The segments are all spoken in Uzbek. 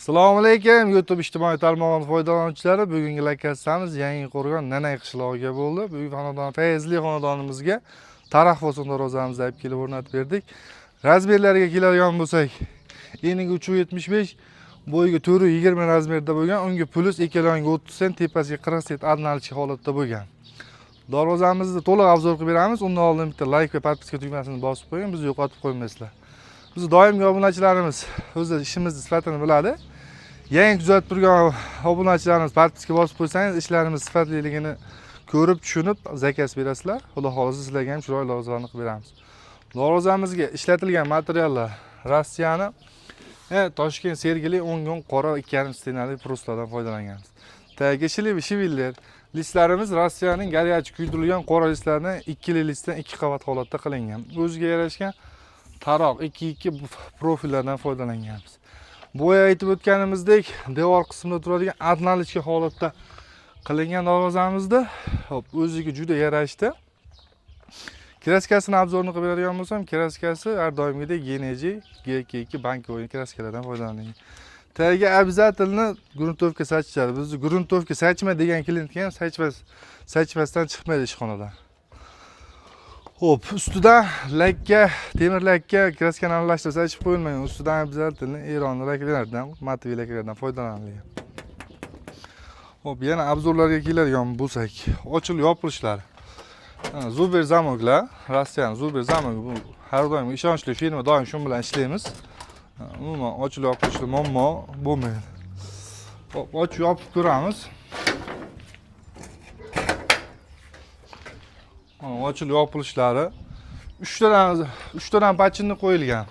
Assalomu alaykum YouTube ijtimoiy tarmog'i foydalanuvchilari. Bugungi lokatsiyamiz Yangiqo'rg'on Nanay qishlog'iga bo'ldi. Bugun xonadon fayzli xonadonimizga taraxfosini darvozamizda olib kelib o'rnatib berdik. Razmerlarga keladigan bo'lsak, eniga 375, bo'yiga 420 razmerda bo'lgan, unga plus ekologiga 30 cm, tepasiga 40 cm adnalchi holatda bo'lgan. Darvozamizni to'liq obzor qilib beramiz. Undan oldin bitta like va podpiska tugmasini bosib qo'ying, bizni yo'qotib qo'ymaysizlar. Biz doimgi obunachilarimiz o'zi ishimizni sifatini biladi. Yangi kuzatib turgan obunachilarimiz podpiska bosib qo'ysangiz, ishlarimiz sifatliligini ko'rib, tushunib, zakaz berasizlar. Xudo xolisa sizlarga ham chiroyli darvozalarni qilib beramiz. Darvozamizga ishlatilgan materiallar Rossiyani Toshkent Sergeli 10 qora 2,5 stenali pruslardan foydalanganmiz. Tagiga shiviller, listlarimiz Rossiyaning garyachi kuydirilgan qora listlaridan 2 listdan 2 qavat holatda qilingan. O'ziga yarashgan taroq 2 profillardan foydalanganmiz. Bo'ya aytib o'tganimizdek, devor qismida turadigan adnalichka holatda qilingan darvozamizda o'ziga juda yarashdi. Kraskasini obzorini qilib beradigan bo'lsam, kraskasi har doimgidek Geneji GK2 bankoviy kraskalardan foydalanilgan. Tagiga обязательно gruntovka sachishadi. Biz gruntovka sachma degan klientga ham sachmasdan chiqmaydi ishxonadan. Hop, ustidan lakka, temir lakka kraskani aralashtirib sachib qo'yilmagan. Ustidan обязательно Eron laklardan, matviy laklardan foydalanilgan. Hop, yana obzorlarga keladigan bo'lsak, ochilib yopilishlar. Zuber zamoklar, Rossiyaning Zuber zamogi bu har doim ishonchli firma, doim shu bilan ishlaymiz. Umuman ochilib yopilishlar muammo bo'lmaydi. Hop, ochib yopib ko'ramiz. Ochilib yopilishlari 3 tadan pachinni qo'yilgan.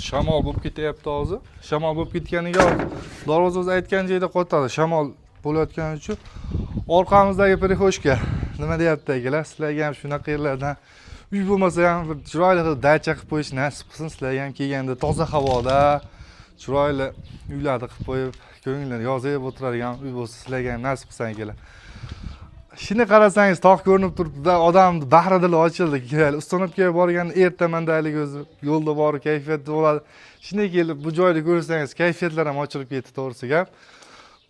Shamol bo'lib ketyapti hozir. Shamol bo'lib ketganiga darvoza aytgan joyda qotadi. Shamol bo'layotgani uchun orqamizdagi prihoshka nima deyapti akalar? Sizlarga ham shunaqa yerlardan uy bo'lmasa ham bir chiroyli qilib dacha qilib qo'yish nasib qilsin. Sizlarga ham kelganda toza havoda chiroyli uylarni qilib qo'yib, ko'ngillar yozib o'tiradigan uy bo'lsa, sizlarga ham nasib qilsin akalar. Shuni qarasangiz tog' ko'rinib turibdi-da, odamni bahri dili ochildi. Ustanobga borgan ertamandalik o'zi yo'lda borib kayfiyatli bo'ladi. Shunday kelib bu joyni ko'rsangiz, kayfiyatlar ham ochilib ketdi, to'g'risi gap.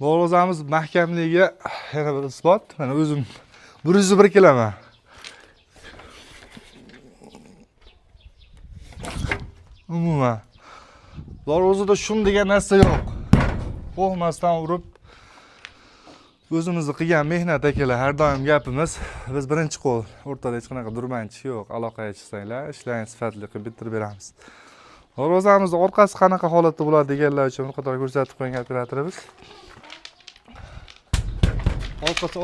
Darvozamiz mahkamligiga yana bir isbot. Mana o'zim 101 kilaman. Umuman darvozada shum degan narsa yo'q. Qo'rqmasdan urib o'zimizni qilgan mehnat akalar, har doim gapimiz, biz birinchi qo'l, o'rtada hech qanaqa durmanchi yo'q. Aloqaga chiqsanglar, ishlaringizni sifatli qilib bitirib beramiz. Darvozamizning orqasi qanaqa holatda bo'ladi deganlar uchun bir qator ko'rsatib qo'ygan operatorimiz.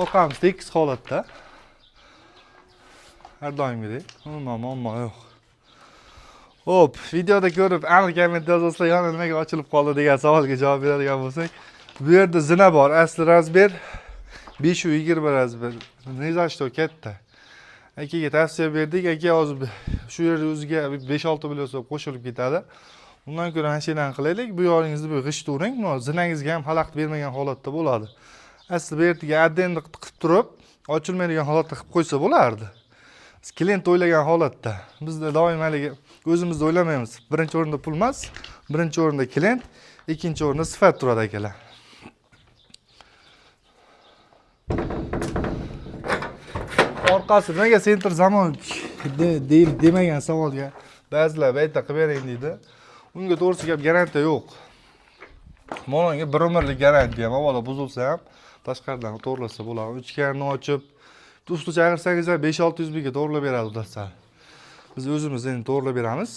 Orqamiz tekis holatda. Har doimgidek, umuman muammo yo'q. Hop, videoda ko'rib, aniq kommentar yozsanglar, yana nimaga ochilib qoldi degan savolga javob beradigan bo'lsak, bu yerda zina bor. Asli razmer 520 razmer. Nizashto katta. Akaga tavsiya berdik. Aka hozir shu yerda o'ziga 5-6 million so'm qo'shilib ketadi. Undan ko'ra mashinani qilaylik. Bu yoringizni bu g'isht uring. Zinangizga ham xalaqit bermagan holatda bo'ladi. Asli bu yerga addendi qilib turib, ochilmaydigan holatda qilib qo'ysa bo'lardi. Biz klient o'ylagan holatda. Bizda doim haligi o'zimizni o'ylamaymiz. Birinchi o'rinda pul emas, birinchi o'rinda klient, ikkinchi o'rinda sifat turadi akalar. Orqasi nimaga center zamon demagan savolga ba'zilar bayta qilib bering deydi. Unga to'g'risi gap garantiya yo'q. Monoga 1 umrlik garantiya ham, avvalo buzilsa ham tashqaridan to'g'rilasa bo'ladi. Ichkarini ochib, usti chaqirsangiz ham 5-600 mingga to'g'rilab beradi ustolar. Biz o'zimiz endi to'g'rilab beramiz.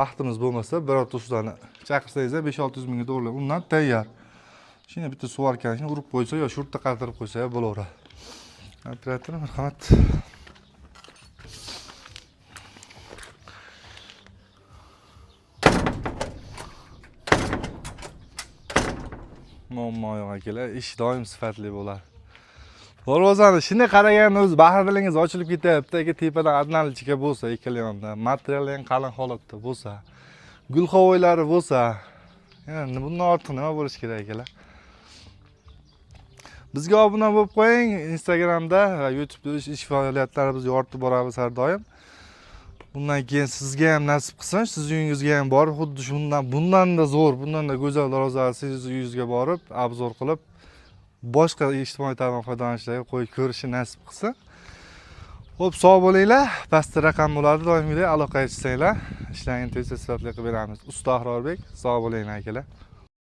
Vaqtimiz bo'lmasa, birorta ustani chaqirsangiz ham 5-600 mingga to'g'rilab, undan tayyor. Shuni bitta suvarkani urib qo'ysa yo shurtda qaltirib qo'ysa ham bo'laveradi. Operator, marhamat. Muammo yo'q akalar, ish doim sifatli bo'ladi. Darvozani shunday qaraganda o'zi bahri dilingiz ochilib ketyapti. Aka tepadan adnalichka bo'lsa, ikkala yondan material ham qalin holatda bo'lsa, gul havoylari bo'lsa, yana bundan ortiq nima bo'lishi kerak akalar? Bizga obuna bo'lib qo'ying. Instagramda va YouTube'da ish faoliyatlarimizni yoritib boramiz har doim. Bundan keyin sizga ham nasib qilsin, siz uyingizga ham borib, xuddi bundan-da zo'r, bundan-da go'zal darvozalarni siz uyingizga borib, obzor qilib, boshqa ijtimoiy tarmoq foydalanuvchilariga qo'yib ko'rishni nasib qilsin. Xo'p, sog' bo'linglar. Pastda raqam bo'ladi, doimgidek aloqaga chiqsanglar, ishlaringni tez sifatli qilib beramiz. Usta Ahrorbek, sog' bo'linglar akalar.